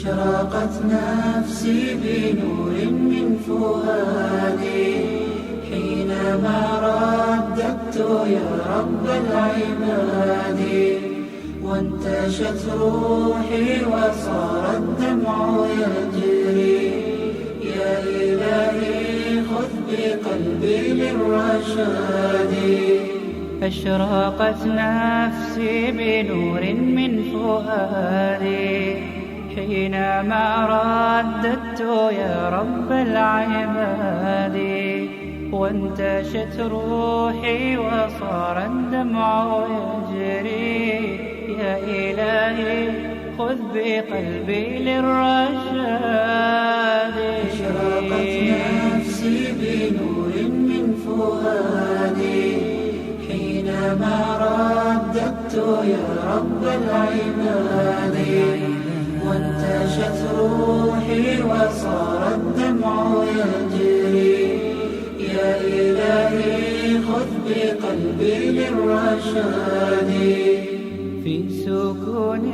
أشرقت نفسي بنور من فؤادي حينما رددت يا رب العباد، وانتشت روحي وصار الدمع يجري. يا إلهي خذ بقلبي للرشاد. أشرقت نفسي بنور من فؤادي حينما رددت يا رب العباد، وانتشت روحي وصار الدمع يجري. يا إلهي خذ بقلبي للرشاد. أشرقت نفسي بنور من فؤادي حينما رددت يا رب العباد، وانتشت روحي وصار الدمع يجري. يا إلهي خذ بقلبي للرشاد. في سكون